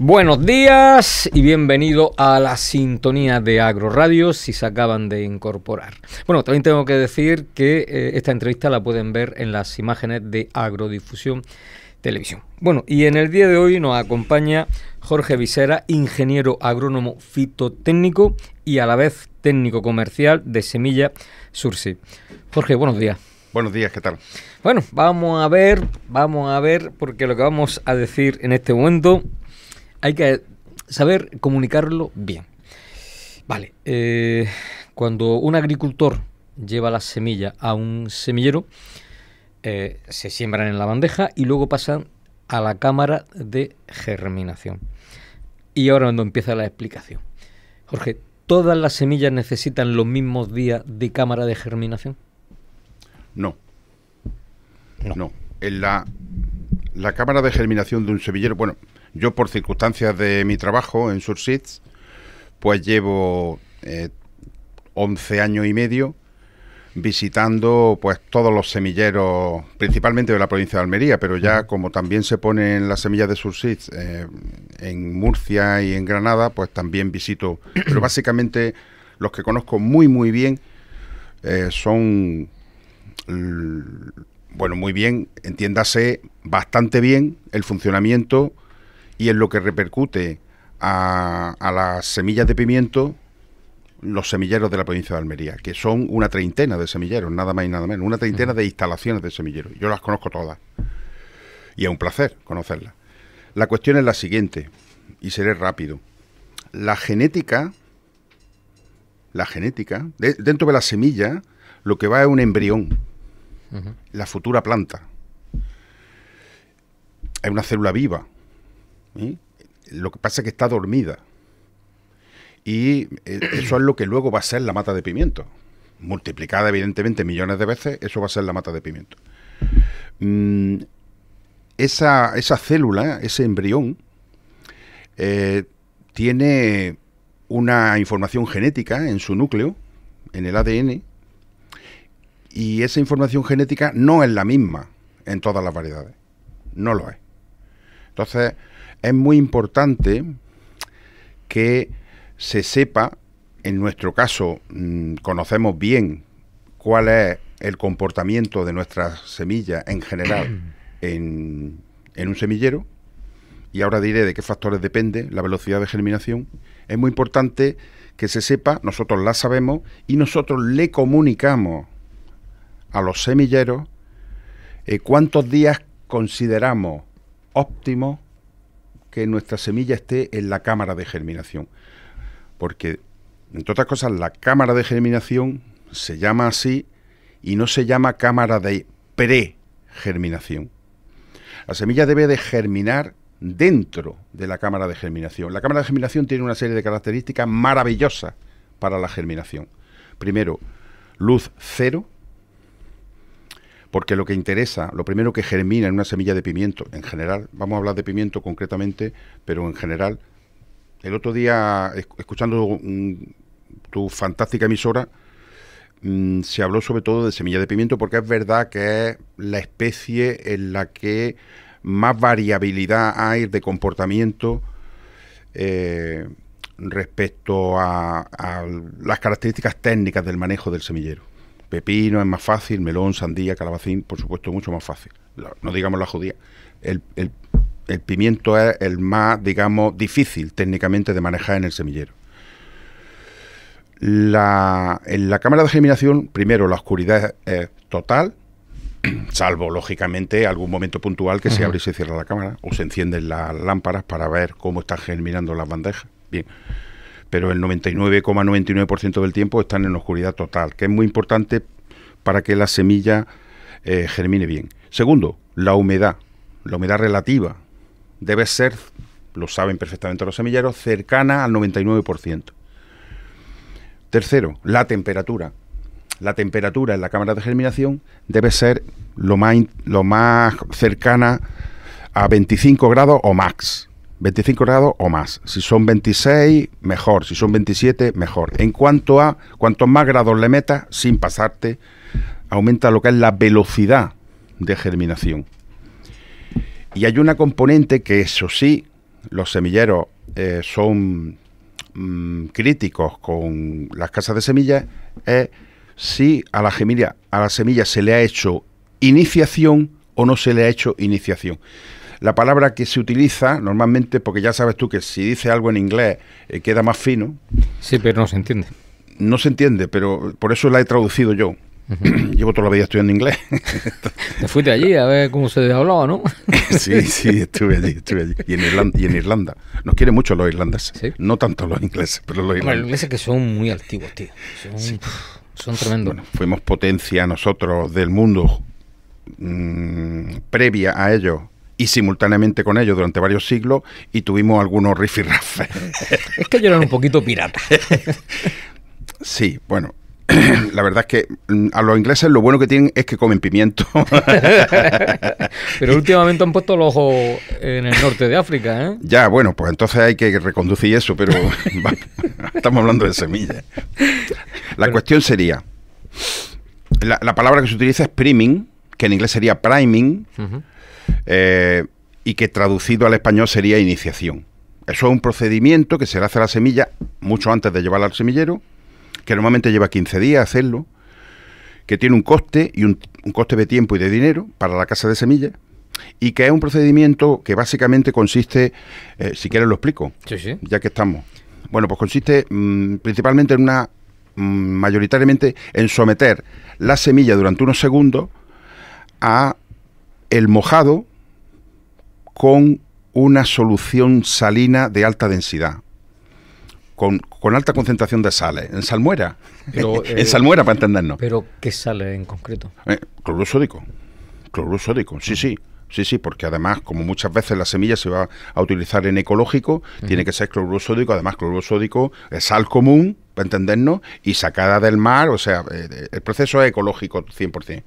Buenos días y bienvenido a la sintonía de Agroradio si se acaban de incorporar. Bueno, también tengo que decir que esta entrevista la pueden ver en las imágenes de Agrodifusión Televisión. Bueno, y en el día de hoy nos acompaña Jorge Visera, ingeniero agrónomo fitotécnico y a la vez técnico comercial de Semilla Surseed. Jorge, buenos días. Buenos días, ¿qué tal? Bueno, vamos a ver, porque lo que vamos a decir en este momento hay que saber comunicarlo bien. Vale, cuando un agricultor lleva las semillas a un semillero, se siembran en la bandeja y luego pasan a la cámara de germinación. Y ahora cuando empieza la explicación. Jorge, ¿todas las semillas necesitan los mismos días de cámara de germinación? No. En la cámara de germinación de un semillero, bueno, yo por circunstancias de mi trabajo en Surseed, pues llevo 11 años y medio visitando pues todos los semilleros, principalmente de la provincia de Almería, pero ya como también se ponen las semillas de Surseed en Murcia y en Granada, pues también visito, pero básicamente los que conozco muy bien son, bueno, muy bien, entiéndase bastante bien el funcionamiento y en lo que repercute a las semillas de pimiento, los semilleros de la provincia de Almería, que son una treintena de semilleros, nada más y nada menos, una treintena de instalaciones de semilleros. Yo las conozco todas y es un placer conocerlas. La cuestión es la siguiente, y seré rápido. La genética, dentro de la semilla, lo que va es un embrión, la futura planta. Es una célula viva. ¿Sí? Lo que pasa es que está dormida y eso es lo que luego va a ser la mata de pimiento, multiplicada evidentemente millones de veces. Eso va a ser la mata de pimiento. Esa célula, ese embrión, tiene una información genética en su núcleo, en el ADN, y esa información genética no es la misma en todas las variedades, no lo es. Entonces es muy importante que se sepa, en nuestro caso, conocemos bien cuál es el comportamiento de nuestras semillas en general en un semillero, y ahora diré de qué factores depende la velocidad de germinación. Es muy importante que se sepa, nosotros la sabemos, y nosotros le comunicamos a los semilleros cuántos días consideramos óptimos que nuestra semilla esté en la cámara de germinación. Porque, entre otras cosas, la cámara de germinación se llama así y no se llama cámara de pregerminación. La semilla debe de germinar dentro de la cámara de germinación. La cámara de germinación tiene una serie de características maravillosas para la germinación. Primero, luz cero, porque lo que interesa, lo primero que germina en una semilla de pimiento, en general, vamos a hablar de pimiento concretamente, pero en general, el otro día, escuchando tu fantástica emisora, se habló sobre todo de semilla de pimiento, porque es verdad que es la especie en la que más variabilidad hay de comportamiento respecto a las características técnicas del manejo del semillero. Pepino es más fácil, melón, sandía, calabacín, por supuesto, mucho más fácil. No digamos la judía. El pimiento es el más, digamos, difícil técnicamente de manejar en el semillero. En la cámara de germinación, primero, la oscuridad es total, salvo, lógicamente, algún momento puntual que se abre y se cierra la cámara, o se encienden las lámparas para ver cómo están germinando las bandejas. Bien. Pero el 99,99% del tiempo están en oscuridad total, que es muy importante para que la semilla germine bien. Segundo, la humedad relativa debe ser, lo saben perfectamente los semilleros, cercana al 99%. Tercero, la temperatura. La temperatura en la cámara de germinación debe ser lo más cercana a 25 grados o más. 25 grados o más. Si son 26, mejor. Si son 27, mejor. En cuanto a cuantos más grados le metas, sin pasarte, aumenta lo que es la velocidad de germinación. Y hay una componente que, eso sí, los semilleros son críticos con las casas de semillas es si a la semilla se le ha hecho iniciación o no se le ha hecho iniciación. La palabra que se utiliza normalmente, porque ya sabes tú que si dice algo en inglés queda más fino. Sí, pero no se entiende. No se entiende, pero por eso la he traducido yo. Llevo toda la vida estudiando inglés. Te fuiste allí a ver cómo se hablaba, ¿no? Sí, estuve allí. Y en Irlanda. Nos quieren mucho los irlandeses. ¿Sí? No tanto los ingleses, pero los irlandeses. Los ingleses que son muy antiguos, tío. Son tremendos. Bueno, fuimos potencia nosotros del mundo previa a ellos y simultáneamente con ellos durante varios siglos, y tuvimos algunos rifirrafes. Es que ellos eran un poquito piratas. Sí, bueno. La verdad es que a los ingleses lo bueno que tienen es que comen pimiento. Pero últimamente han puesto los ojos en el norte de África, ¿eh? Ya, bueno, pues entonces hay que reconducir eso, pero estamos hablando de semillas. La cuestión sería, la palabra que se utiliza es priming, que en inglés sería priming, y que traducido al español sería iniciación. Eso es un procedimiento que se le hace a la semilla mucho antes de llevarla al semillero, que normalmente lleva 15 días hacerlo, que tiene un coste, y un coste de tiempo y de dinero para la casa de semillas, y que es un procedimiento que básicamente consiste, si quieres lo explico, sí. Ya que estamos. Bueno, pues consiste principalmente mayoritariamente en someter la semilla durante unos segundos a el mojado con una solución salina de alta densidad. Con alta concentración de sales, en salmuera. Pero, en salmuera, para entendernos. ¿Pero qué sale en concreto? Cloruro sódico. Cloruro sódico, sí, porque además, como muchas veces la semilla se va a utilizar en ecológico, tiene que ser cloruro sódico. Además, cloruro sódico es sal común, para entendernos, y sacada del mar, o sea, el proceso es ecológico 100%.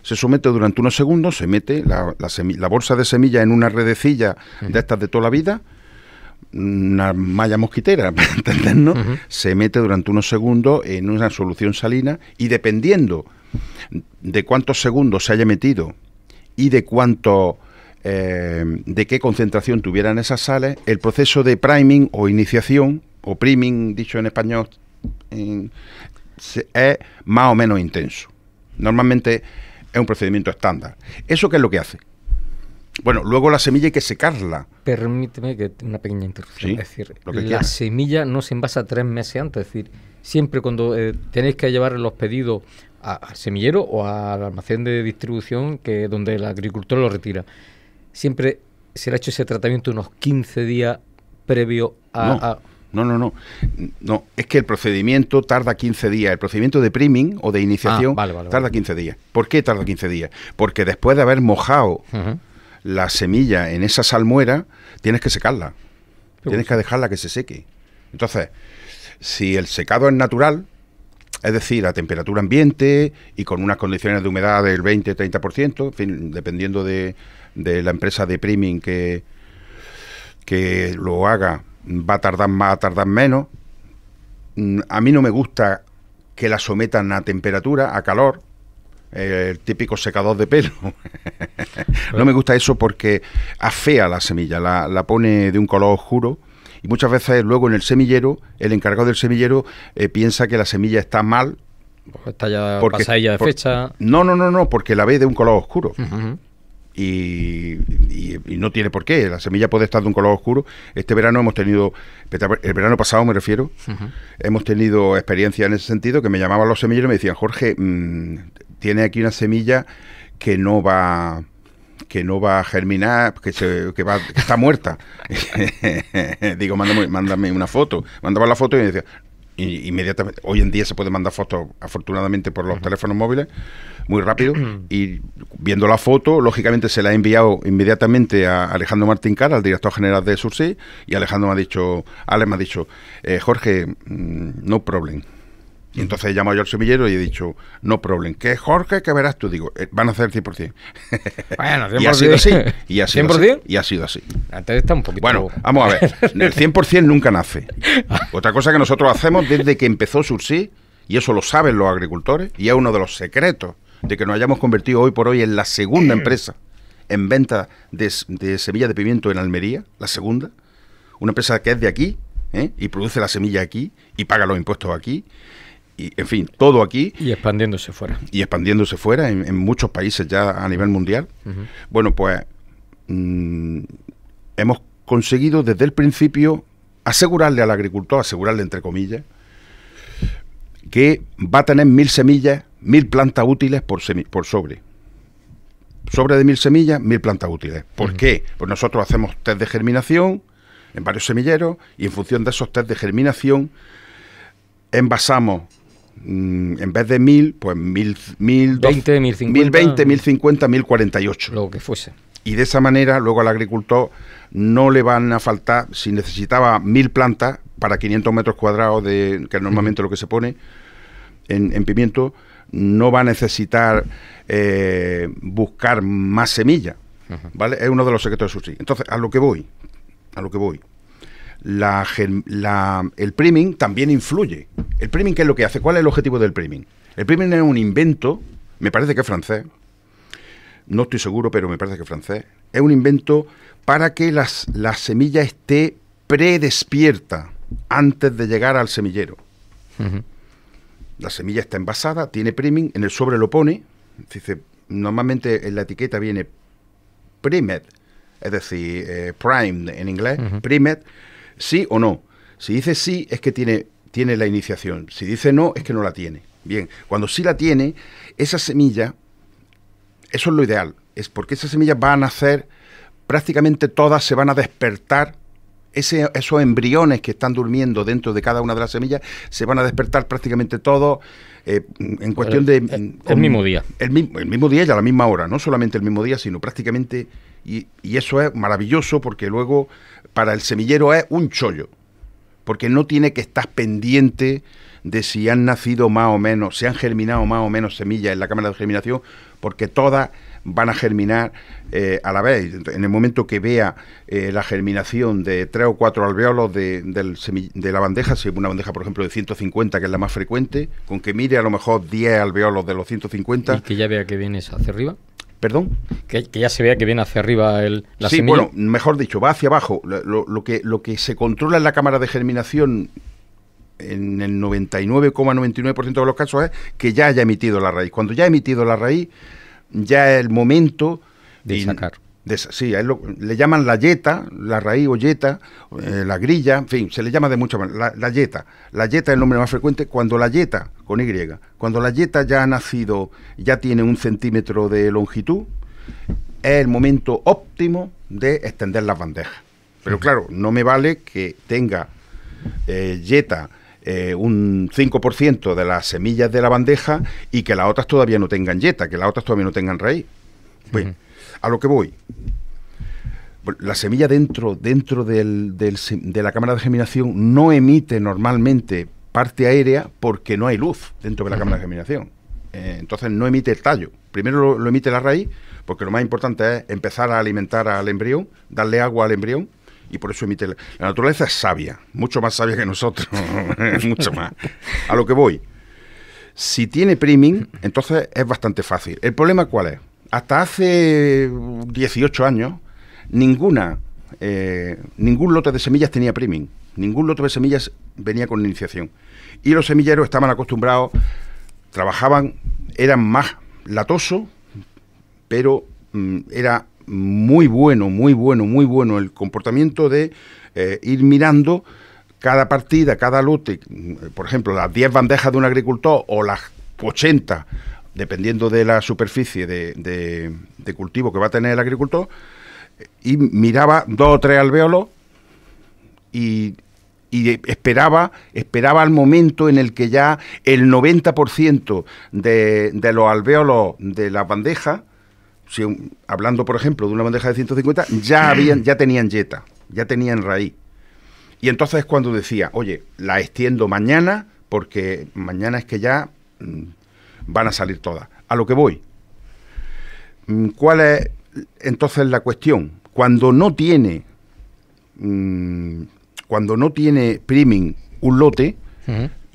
Se somete durante unos segundos, se mete la bolsa de semilla en una redecilla de estas de toda la vida, una malla mosquitera, para entendernos, se mete durante unos segundos en una solución salina, y dependiendo de cuántos segundos se haya metido y de qué concentración tuvieran esas sales, el proceso de priming o iniciación, o priming dicho en español, es más o menos intenso. Normalmente es un procedimiento estándar. ¿Eso qué es lo que hace? Bueno, luego la semilla hay que secarla. Permíteme que una pequeña interrupción. Sí, es decir, la semilla no se envasa 3 meses antes. Es decir, siempre cuando tenéis que llevar los pedidos al semillero o al almacén de distribución, que donde el agricultor lo retira, siempre se le ha hecho ese tratamiento unos 15 días previo a... No, es que el procedimiento tarda 15 días. El procedimiento de priming o de iniciación tarda 15 días. ¿Por qué tarda 15 días? Porque después de haber mojado la semilla en esa salmuera, tienes que secarla. Tienes que dejarla que se seque. Entonces, si el secado es natural, es decir, a temperatura ambiente y con unas condiciones de humedad del 20-30%, en fin, dependiendo de la empresa de priming que lo haga, va a tardar más, a tardar menos. A mí no me gusta que la sometan a temperatura, a calor, el típico secador de pelo. No me gusta eso porque afea la semilla, la pone de un color oscuro, y muchas veces luego en el semillero, el encargado del semillero piensa que la semilla está mal. Está ya pasada ya de fecha. No, porque la ve de un color oscuro. Y no tiene por qué. La semilla puede estar de un color oscuro. Este verano hemos tenido, el verano pasado me refiero, hemos tenido experiencia en ese sentido, que me llamaban los semilleros y me decían: Jorge, tiene aquí una semilla que no va a germinar, que está muerta. Digo, mándame una foto. Mandaba la foto y me decía, inmediatamente, hoy en día se puede mandar fotos, afortunadamente, por los teléfonos móviles, muy rápido, y viendo la foto, lógicamente se la he enviado inmediatamente a Alejandro Martín Cara, al director general de Sursi, y Alejandro me ha dicho, Jorge, no problem. Y entonces he llamado yo al semillero y he dicho, no problem. ¿Qué, Jorge? ¿Qué verás tú? Digo, van a hacer el 100%. Bueno, 100%. Y ha sido así. Y ha sido 100%. Así. Y ha sido así. Antes está un poquito... Bueno, vamos a ver. El 100% nunca nace. Otra cosa que nosotros hacemos desde que empezó Sursi, y eso lo saben los agricultores, y es uno de los secretos de que nos hayamos convertido hoy por hoy en la segunda empresa en venta de semillas de pimiento en Almería, la segunda, una empresa que es de aquí, y produce la semilla aquí, y paga los impuestos aquí, y en fin, todo aquí. Y expandiéndose fuera. Y expandiéndose fuera en muchos países ya a nivel mundial. Bueno, pues hemos conseguido desde el principio asegurarle al agricultor, asegurarle entre comillas, que va a tener 1000 semillas, 1000 plantas útiles por sobre. Sobre de 1000 semillas, 1000 plantas útiles. ¿Por qué? Pues nosotros hacemos test de germinación en varios semilleros y en función de esos test de germinación envasamos, en vez de 1000, pues 1020, 1050, 1020, 1050, 1048. Lo que fuese. Y de esa manera luego al agricultor no le van a faltar, si necesitaba 1000 plantas para 500 metros cuadrados, que es normalmente lo que se pone en pimiento, no va a necesitar buscar más semillas, ¿vale? Es uno de los secretos de su sí. Entonces, a lo que voy. El priming también influye. ¿El priming qué es lo que hace? ¿Cuál es el objetivo del priming? El priming es un invento, me parece que es francés, no estoy seguro, pero me parece que es francés. Es un invento para que la semilla esté predespierta antes de llegar al semillero. La semilla está envasada, tiene priming, en el sobre lo pone, dice, normalmente en la etiqueta viene primed, es decir, primed en inglés, primed, sí o no. Si dice sí, es que tiene la iniciación. Si dice no, es que no la tiene. Bien, cuando sí la tiene, esa semilla, eso es lo ideal, es porque esas semillas van a nacer, prácticamente todas se van a despertar. Esos embriones que están durmiendo dentro de cada una de las semillas se van a despertar prácticamente todos en cuestión de... el mismo día. El mismo día y a la misma hora, no solamente el mismo día, sino prácticamente... Y eso es maravilloso porque luego para el semillero es un chollo, porque no tiene que estar pendiente de si han nacido más o menos, si han germinado más o menos semillas en la cámara de germinación, porque todas van a germinar a la vez. En el momento que vea la germinación de 3 o 4 alvéolos de la bandeja, si es una bandeja, por ejemplo, de 150, que es la más frecuente, con que mire a lo mejor 10 alvéolos de los 150... ¿Y que ya vea que vienes hacia arriba? ¿Perdón? Que ya se vea que viene hacia arriba la sí, semilla. Bueno, mejor dicho, va hacia abajo. Lo que se controla en la cámara de germinación en el 99,99% de los casos es que ya haya emitido la raíz. Cuando ya ha emitido la raíz, ya es el momento de sacar. Sí, le llaman la yeta, la raíz o yeta, la grilla, en fin, se le llama de muchas maneras. La yeta. La yeta es el nombre más frecuente. Cuando la yeta, con Y, cuando la yeta ya ha nacido, ya tiene 1 centímetro de longitud, es el momento óptimo de extender las bandejas. Pero claro, no me vale que tenga yeta un 5% de las semillas de la bandeja y que las otras todavía no tengan yeta, que las otras todavía no tengan raíz. Bueno, a lo que voy. La semilla dentro de la cámara de germinación no emite normalmente parte aérea porque no hay luz dentro de la cámara de germinación. Entonces no emite el tallo. Primero lo emite la raíz, porque lo más importante es empezar a alimentar al embrión, darle agua al embrión, y por eso emite... La naturaleza es sabia, mucho más sabia que nosotros, mucho más. A lo que voy. Si tiene priming, entonces es bastante fácil. ¿El problema cuál es? Hasta hace 18 años, ningún lote de semillas tenía priming. Ningún lote de semillas venía con iniciación. Y los semilleros estaban acostumbrados, trabajaban, eran más latosos, pero era muy bueno el comportamiento de ir mirando cada partida, cada lote, por ejemplo, las 10 bandejas de un agricultor o las 80, dependiendo de la superficie de cultivo que va a tener el agricultor, y miraba 2 o 3 alvéolos y esperaba al momento en el que ya el 90% de los alvéolos de la bandeja, hablando por ejemplo de una bandeja de 150, ya tenían yeta, ya tenían raíz. Y entonces es cuando decía, oye, la extiendo mañana, porque mañana es que ya van a salir todas. A lo que voy. ¿Cuál es entonces la cuestión? Cuando no tiene priming un lote,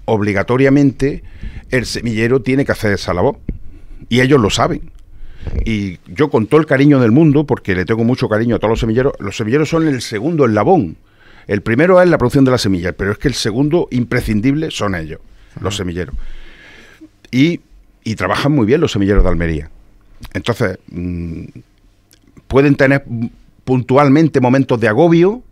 obligatoriamente el semillero tiene que hacer esa labor. Y ellos lo saben. Y yo, con todo el cariño del mundo, porque le tengo mucho cariño a todos los semilleros son el segundo eslabón. El primero es la producción de las semillas, pero es que el segundo imprescindible son ellos, los semilleros. Y trabajan muy bien los semilleros de Almería. Entonces, pueden tener puntualmente momentos de agobio,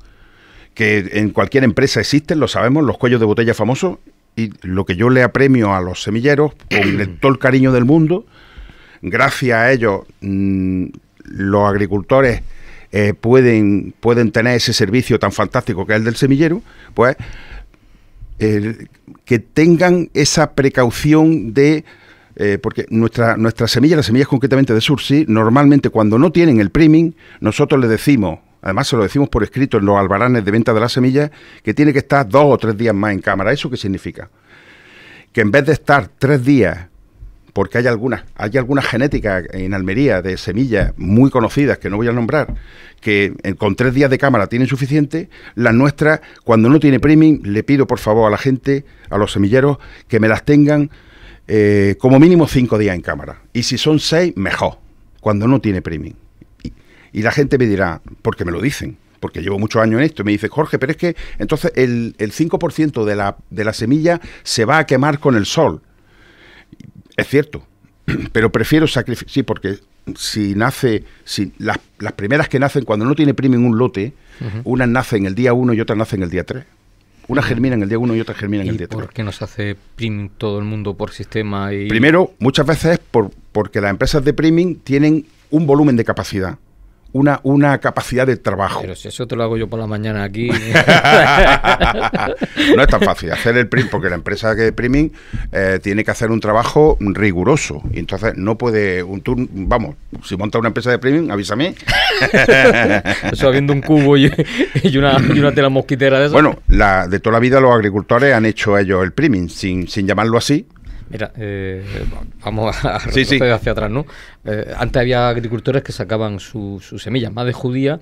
que en cualquier empresa existen, lo sabemos, los cuellos de botella famosos, y lo que yo le apremio a los semilleros, con todo el cariño del mundo, gracias a ellos, los agricultores pueden tener ese servicio tan fantástico que es el del semillero, pues que tengan esa precaución de... porque nuestra semilla, las semillas concretamente de Sursi, normalmente cuando no tienen el priming, nosotros les decimos, además se lo decimos por escrito en los albaranes de venta de las semillas, que tiene que estar 2 o 3 días más en cámara. ¿Eso qué significa? Que en vez de estar 3 días, porque hay algunas genéticas en Almería de semillas muy conocidas, que no voy a nombrar, que con 3 días de cámara tienen suficiente, las nuestras, cuando no tiene priming, le pido por favor a la gente, a los semilleros, que me las tengan como mínimo 5 días en cámara. Y si son 6, mejor, cuando no tiene priming. Y la gente me dirá, porque me lo dicen, porque llevo muchos años en esto, y me dice, Jorge, pero es que entonces el 5% de la semilla se va a quemar con el sol. Es cierto, pero prefiero sacrificar, sí, porque si las primeras que nacen cuando no tiene priming un lote, unas nacen el día 1 y otras nacen el día 3. Una germina en el día 1 y otra germina en el día 3. ¿Y por qué no se hace priming todo el mundo por sistema? Primero, muchas veces es porque las empresas de priming tienen un volumen de capacidad. Una capacidad de trabajo. Pero si eso te lo hago yo por la mañana aquí... No es tan fácil hacer el priming, porque la empresa de priming tiene que hacer un trabajo riguroso. Y entonces no puede... Vamos, si monta una empresa de priming, avísame. Eso habiendo un cubo y una tela mosquitera de eso. Bueno, de toda la vida los agricultores han hecho ellos el priming, sin llamarlo así. Mira, vamos a retroceder hacia atrás, ¿no? Antes había agricultores que sacaban sus semillas, más de judía,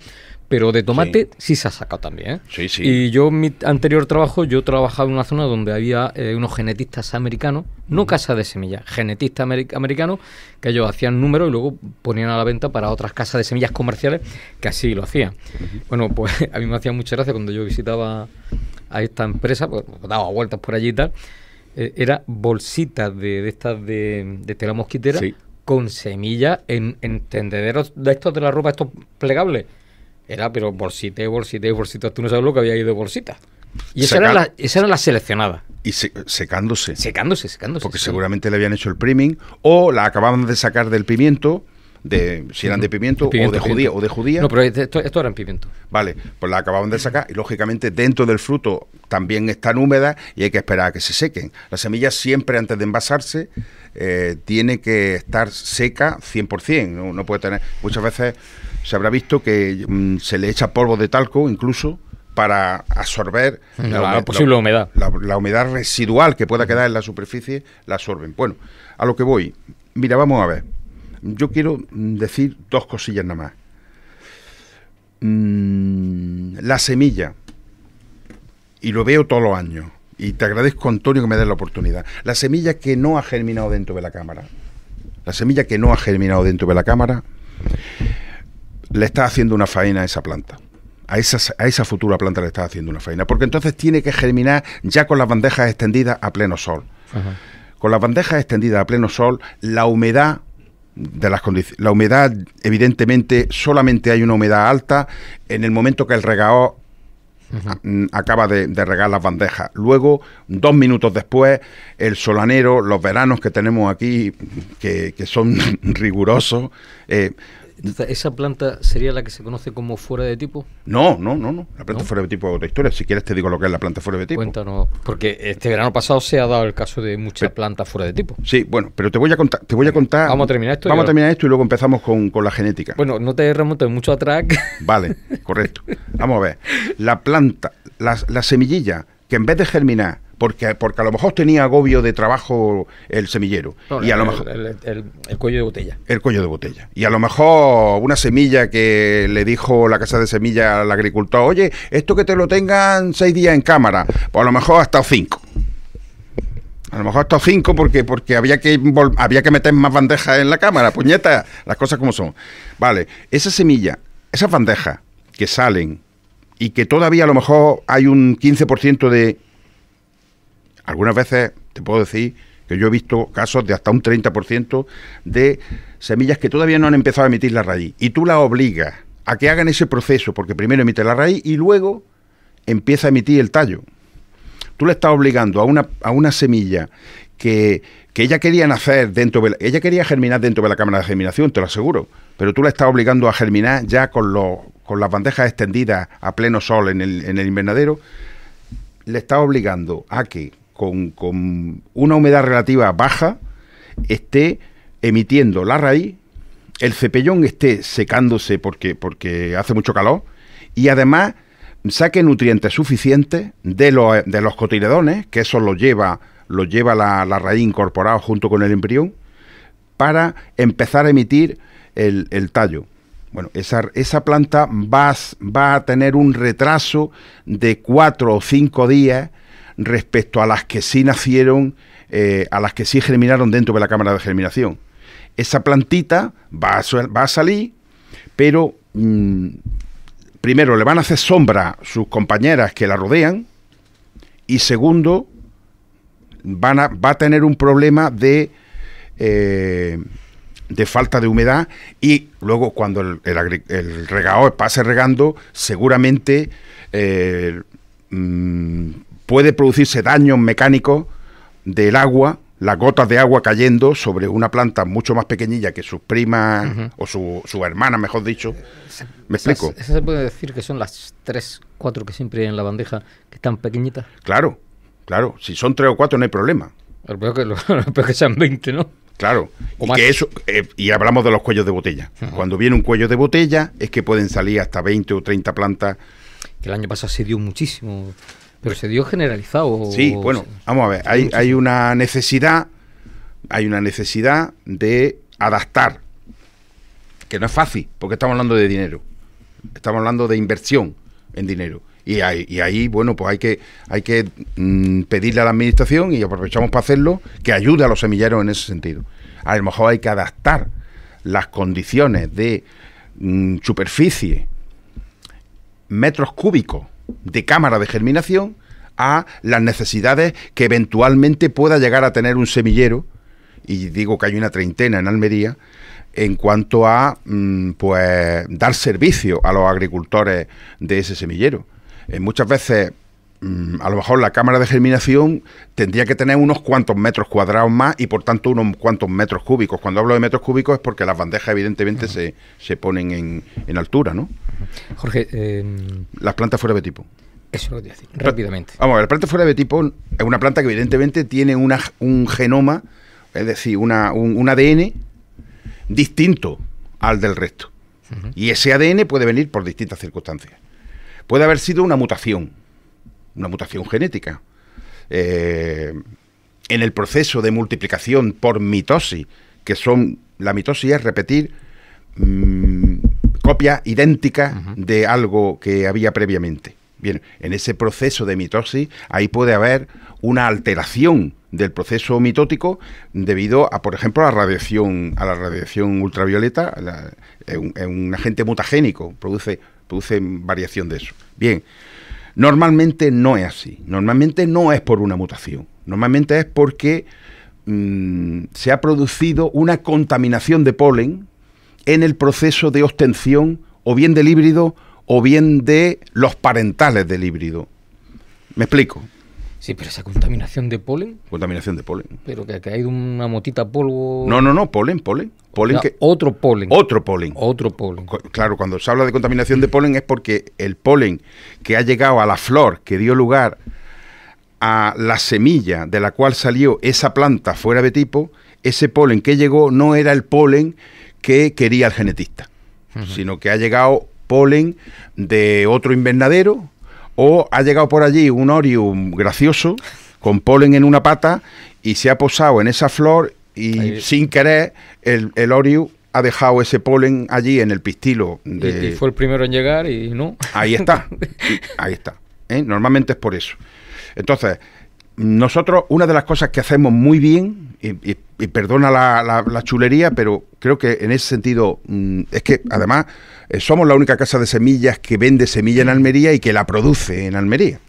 pero de tomate sí se ha sacado también, ¿eh? Sí, sí. Y yo en mi anterior trabajo, yo trabajaba en una zona donde había unos genetistas americanos, no casas de semillas, genetistas americanos, que ellos hacían números y luego ponían a la venta para otras casas de semillas comerciales que así lo hacían. Bueno, pues a mí me hacía mucha gracia cuando yo visitaba a esta empresa, pues daba vueltas por allí y tal. Era bolsitas de estas de tela mosquitera con semillas en tendederos de estos de la ropa, estos plegables. Era, pero bolsitas. Tú no sabes lo que había ido de bolsitas. Y esas eran las seleccionadas. Y secándose. Secándose. Porque seguramente le habían hecho el priming o la acababan de sacar del pimiento. Si eran de pimiento o de judía. No, pero esto era en pimiento. Vale, pues la acababan de sacar y lógicamente dentro del fruto también están húmedas y hay que esperar a que se sequen. Las semillas siempre antes de envasarse tiene que estar seca 100%. No puede tener... Muchas veces se habrá visto que se le echa polvo de talco incluso para absorber la posible humedad. La humedad residual que pueda quedar en la superficie, la absorben. Bueno, a lo que voy. Mira, vamos a ver. Yo quiero decir 2 cosillas nada más. La semilla, y lo veo todos los años, y te agradezco, Antonio, que me des la oportunidad. La semilla que no ha germinado dentro de la cámara, le está haciendo una faena a esa planta. A esa futura planta le está haciendo una faena, porque entonces tiene que germinar ya con las bandejas extendidas a pleno sol. Ajá. Con las bandejas extendidas a pleno sol, la humedad la humedad, evidentemente, solamente hay una humedad alta en el momento que el regador acaba de regar las bandejas. Luego, 2 minutos después, el solanero, los veranos que tenemos aquí, que son rigurosos... ¿Esa planta sería la que se conoce como fuera de tipo? No. La planta fuera de tipo es otra historia. Si quieres te digo lo que es la planta fuera de tipo. Cuéntanos, porque este verano pasado se ha dado el caso de muchas plantas fuera de tipo. Sí, bueno, pero te voy a contar. Vamos a terminar esto y luego empezamos con la genética. Bueno, no te remontes mucho atrás. Vale, correcto. Vamos a ver. La planta, la semillilla, que en vez de germinar, porque a lo mejor tenía agobio de trabajo el semillero. No, y a lo mejor el cuello de botella. El cuello de botella. Y a lo mejor una semilla que le dijo la casa de semillas al agricultor, oye, esto que te lo tengan 6 días en cámara, pues a lo mejor ha estado 5. A lo mejor ha estado 5 porque había que meter más bandejas en la cámara, puñeta, las cosas como son. Vale, esa semilla, esas bandejas que salen y que todavía a lo mejor hay un 15% de... Algunas veces te puedo decir que yo he visto casos de hasta un 30% de semillas que todavía no han empezado a emitir la raíz. Y tú las obligas a que hagan ese proceso, porque primero emite la raíz y luego empieza a emitir el tallo. Tú le estás obligando a una semilla que ella quería nacer ella quería germinar dentro de la cámara de germinación, te lo aseguro, pero tú la estás obligando a germinar ya con las bandejas extendidas a pleno sol en el invernadero. Le estás obligando a que con una humedad relativa baja esté emitiendo la raíz, el cepellón esté secándose porque hace mucho calor y además saque nutrientes suficientes de los cotiledones, que eso lo lleva la raíz incorporado junto con el embrión, para empezar a emitir el tallo. Bueno, esa planta va a tener un retraso de 4 o 5 días respecto a las que sí nacieron, a las que sí germinaron dentro de la cámara de germinación. Esa plantita va a salir, pero primero le van a hacer sombra sus compañeras que la rodean, y segundo, va a tener un problema de falta de humedad, y luego cuando el regador pase regando, seguramente puede producirse daños mecánicos del agua, las gotas de agua cayendo sobre una planta mucho más pequeñilla que sus primas, o su hermana, mejor dicho. ¿Me explico? ¿Eso se puede decir que son las 3, 4 que siempre hay en la bandeja, que están pequeñitas? Claro. Si son 3 o 4 no hay problema. Lo peor que sean 20, ¿no? Claro. Y hablamos de los cuellos de botella. Cuando viene un cuello de botella es que pueden salir hasta 20 o 30 plantas. Que el año pasado se dio muchísimo, pero se dio generalizado. Sí, bueno, vamos a ver, hay una necesidad de adaptar, que no es fácil, porque estamos hablando de dinero, estamos hablando de inversión en dinero, y ahí bueno, pues hay que pedirle a la administración, y aprovechamos para hacerlo, que ayude a los semilleros en ese sentido. A lo mejor hay que adaptar las condiciones de superficie, metros cúbicos de cámara de germinación, a las necesidades que eventualmente pueda llegar a tener un semillero, y digo que hay una treintena en Almería, en cuanto a pues dar servicio a los agricultores de ese semillero. Muchas veces a lo mejor la cámara de germinación tendría que tener unos cuantos metros cuadrados más, y por tanto unos cuantos metros cúbicos. Cuando hablo de metros cúbicos es porque las bandejas evidentemente se ponen en altura, ¿no? Jorge, las plantas fuera de tipo. Eso lo voy a decir rápidamente. Vamos a ver, la planta fuera de tipo es una planta que evidentemente tiene un genoma, es decir, un ADN distinto al del resto. Y ese ADN puede venir por distintas circunstancias. Puede haber sido una mutación genética. En el proceso de multiplicación por mitosis, la mitosis es repetir copias idénticas de algo que había previamente. Bien, en ese proceso de mitosis, ahí puede haber una alteración del proceso mitótico debido a, por ejemplo, a la radiación ultravioleta. Es un agente mutagénico, produce variación de eso. Bien, normalmente no es así. Normalmente no es por una mutación. Normalmente es porque se ha producido una contaminación de polen en el proceso de obtención, o bien del híbrido, o bien de los parentales del híbrido. ¿Me explico? Sí, pero esa contaminación de polen. Contaminación de polen. Pero que ha caído una motita polvo. No, polen. Polen, que... Otro polen. Claro, cuando se habla de contaminación de polen es porque el polen que ha llegado a la flor, que dio lugar a la semilla de la cual salió esa planta fuera de tipo, ese polen que llegó no era el polen que quería el genetista, sino que ha llegado polen de otro invernadero, o ha llegado por allí un orium gracioso con polen en una pata y se ha posado en esa flor, y ahí, sin querer el orium ha dejado ese polen allí en el pistilo. Y fue el primero en llegar y no. Ahí está. Normalmente es por eso. Entonces, nosotros, una de las cosas que hacemos muy bien, y perdona la chulería, pero creo que en ese sentido, es que además somos la única casa de semillas que vende semilla en Almería y que la produce en Almería.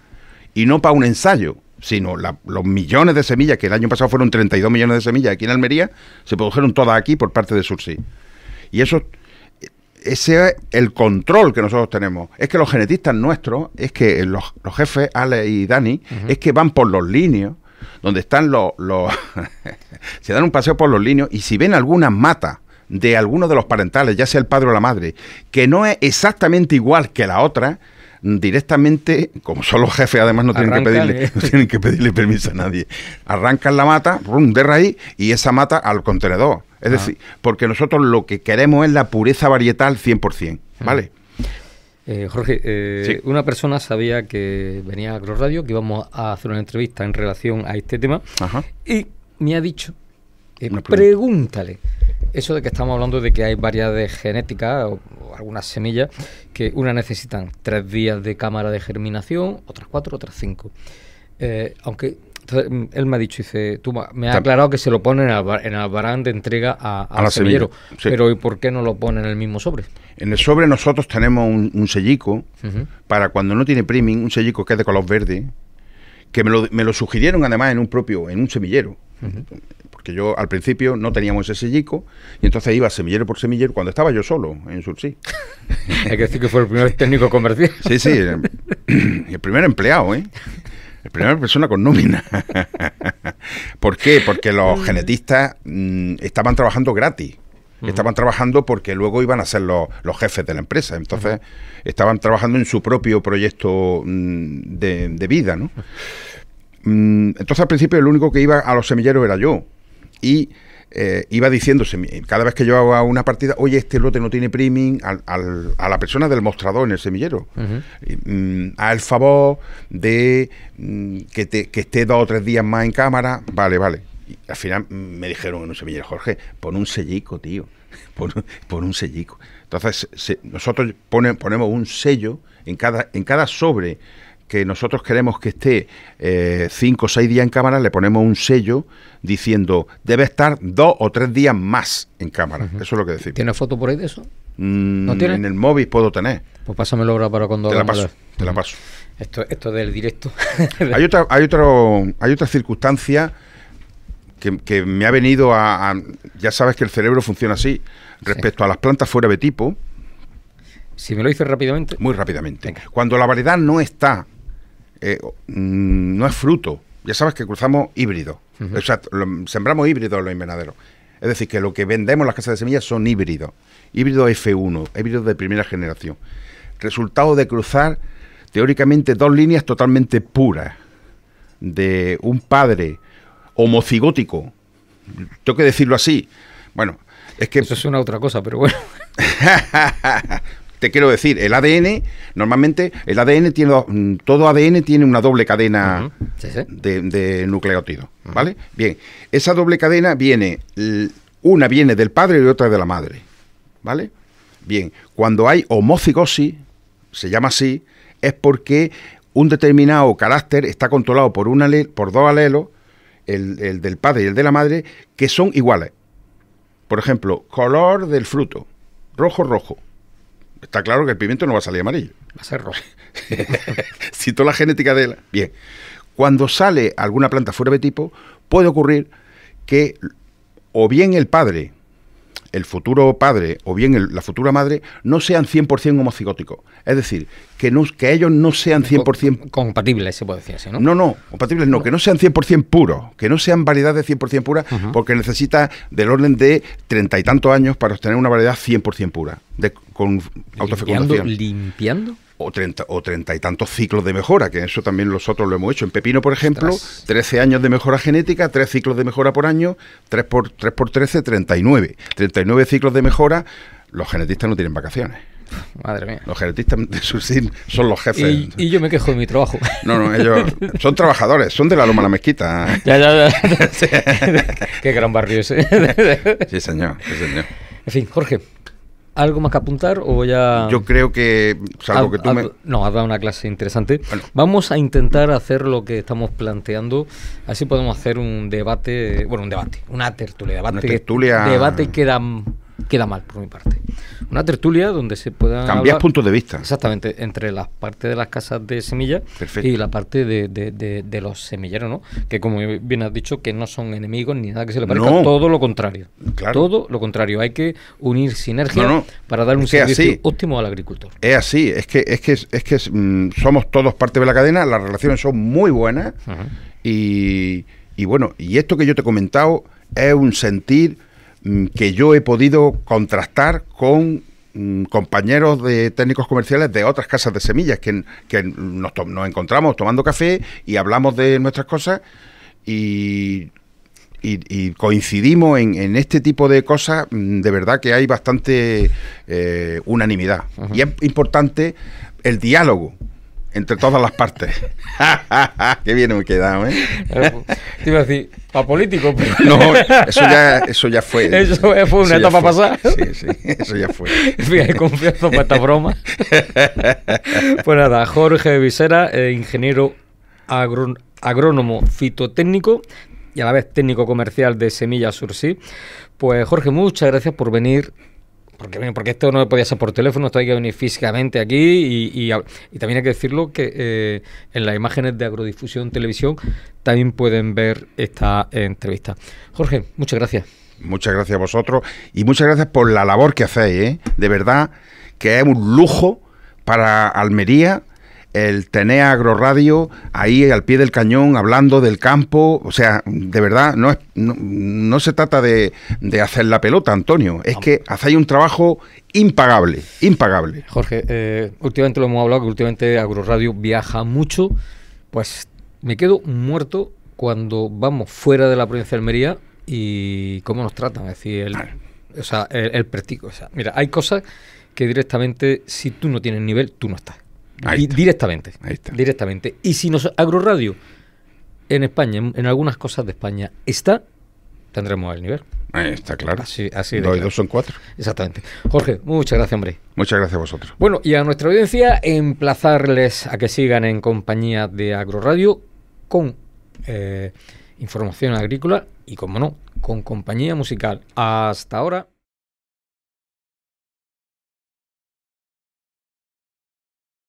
Y no para un ensayo, sino los millones de semillas, que el año pasado fueron 32 millones de semillas aquí en Almería, se produjeron todas aquí por parte de Sursi. Y ese es el control que nosotros tenemos. Es que los genetistas nuestros, es que los jefes, Ale y Dani, es que van por los líneos, donde están se dan un paseo por los líneos, y si ven algunas matas de alguno de los parentales, ya sea el padre o la madre, que no es exactamente igual que la otra, directamente, como son los jefes, además no tienen que pedirle permiso a nadie, arrancan la mata de raíz y esa mata al contenedor. Es decir, porque nosotros lo que queremos es la pureza varietal 100%, ¿vale? Jorge, sí. Una persona sabía que venía a Cross Radio, que íbamos a hacer una entrevista en relación a este tema, y me ha dicho, pregúntale, eso de que estamos hablando de que hay variedades genéticas o algunas semillas que unas necesitan 3 días de cámara de germinación, otras 4, otras 5. Aunque él me ha dicho, dice, tú me has aclarado que se lo ponen en el albarán de entrega al semillero, sí. Pero ¿y por qué no lo ponen en el mismo sobre? En el sobre nosotros tenemos un sellico, para cuando no tiene priming, un sellico que es de color verde, que me lo sugirieron además en un semillero. Porque yo al principio no teníamos ese sellico y entonces iba semillero por semillero cuando estaba yo solo en Sursi. Hay que decir que fue el primer técnico comercial. Sí, el primer empleado, La primera persona con nómina. ¿Por qué? Porque los genetistas estaban trabajando gratis. Estaban trabajando porque luego iban a ser los jefes de la empresa. Entonces estaban trabajando en su propio proyecto de vida, ¿no? Entonces al principio el único que iba a los semilleros era yo. Y iba diciendo, cada vez que yo hago una partida, oye, este lote no tiene priming, a la persona del mostrador en el semillero. A el favor de que esté 2 o 3 días más en cámara, vale. Y al final me dijeron en un semillero, Jorge, pon un sellico, tío, pon un sellico. Entonces nosotros ponemos un sello en cada sobre que nosotros queremos que esté 5 o 6 días en cámara, le ponemos un sello diciendo debe estar 2 o 3 días más en cámara. Eso es lo que decimos. ¿Tienes foto por ahí de eso? ¿No tienes? En el móvil puedo tener. Pues pásamelo ahora para cuando te la paso. Esto del directo. Hay otra circunstancia que me ha venido ya sabes que el cerebro funciona así. Respecto a las plantas fuera de tipo. Si me lo dices rápidamente. Muy rápidamente. Venga. Cuando la variedad no está, no es fruto, ya sabes que cruzamos híbridos. O sea, sembramos híbridos en los invernaderos. Es decir, que lo que vendemos en las casas de semillas son híbridos. Híbridos F1, híbridos de primera generación. Resultado de cruzar, teóricamente, 2 líneas totalmente puras. De un padre homocigótico. Tengo que decirlo así. Bueno, es que... Eso suena a otra cosa, pero bueno. Te quiero decir, el ADN, normalmente, todo ADN tiene una doble cadena de nucleótidos, ¿vale? Bien, esa doble cadena una viene del padre y otra de la madre, ¿vale? Bien, cuando hay homocigosis, se llama así, es porque un determinado carácter está controlado por 2 alelos, el del padre y el de la madre, que son iguales. Por ejemplo, color del fruto, rojo. Está claro que el pimiento no va a salir amarillo. Va a ser rojo. Si toda la genética de Bien. Cuando sale alguna planta fuera de tipo, puede ocurrir que o bien el padre, el futuro padre, o bien la futura madre, no sean 100% homocigóticos. Es decir, que ellos no sean 100%... Compatibles, se puede decir así, ¿no? No, compatibles no, que no sean 100% puros, que no sean variedades 100% puras, porque necesita del orden de 30 y tantos años para obtener una variedad 100% pura, con autofecundación. ¿Limpiando? O 30 y tantos ciclos de mejora, que eso también nosotros lo hemos hecho. En pepino, por ejemplo, 13 años de mejora genética, 3 ciclos de mejora por año, 3 por 13, 39. 39 ciclos de mejora, los genetistas no tienen vacaciones. Madre mía. Los genetistas de Sursi son los jefes. Y yo me quejo de mi trabajo. No, ellos son trabajadores, son de la Loma de la Mezquita. Ya. Qué gran barrio ese. Sí, señor. En fin, Jorge, ¿algo más que apuntar o ya...? Yo creo que, salvo que tú No, has dado una clase interesante. Bueno. Vamos a intentar hacer lo que estamos planteando. Así podemos hacer un debate, una tertulia. Debate queda queda mal por mi parte. Una tertulia donde se puedan Cambias puntos de vista. Exactamente, entre la parte de las casas de semillas y la parte de los semilleros, ¿no? Que como bien has dicho, que no son enemigos ni nada que se le parezca, todo lo contrario. Claro. Todo lo contrario. Hay que unir sinergias para dar un servicio óptimo al agricultor. Es así, es que somos todos parte de la cadena, las relaciones son muy buenas. Y bueno, y esto que yo te he comentado es un sentir que yo he podido contrastar con compañeros de técnicos comerciales de otras casas de semillas que nos encontramos tomando café y hablamos de nuestras cosas y coincidimos en este tipo de cosas. De verdad que hay bastante unanimidad. Y es importante el diálogo entre todas las partes. Qué bien me he quedado, ¿eh? Te iba a decir, para político, pero... No, eso ya fue. Eso fue una etapa pasada. Sí, eso ya fue. Fíjate, confianza para esta broma. Pues nada, Jorge Visera, ingeniero agrónomo fitotécnico y a la vez técnico comercial de Semillas Sursi. Pues Jorge, muchas gracias por venir. Porque esto no podía ser por teléfono, esto hay que venir físicamente aquí y también hay que decirlo que en las imágenes de Agrodifusión Televisión también pueden ver esta entrevista. Jorge, muchas gracias. Muchas gracias a vosotros y muchas gracias por la labor que hacéis, ¿eh? De verdad que es un lujo para Almería el tener Agroradio ahí al pie del cañón hablando del campo. O sea, de verdad, no se trata de hacer la pelota, Antonio, es que hacéis un trabajo impagable. Jorge, últimamente lo hemos hablado, que últimamente Agroradio viaja mucho, pues me quedo muerto cuando vamos fuera de la provincia de Almería y cómo nos tratan, es decir, el prestigio. O sea, mira, hay cosas que directamente, si tú no tienes nivel, tú no estás. Directamente. Y si Agroradio en España, en algunas cosas de España está, tendremos el nivel. Está claro. Así de 2 y claro. 2 son 4. Exactamente. Jorge, muchas gracias, hombre. Muchas gracias a vosotros. Bueno, y a nuestra audiencia, emplazarles a que sigan en compañía de Agroradio con información agrícola y, como no, con compañía musical. Hasta ahora.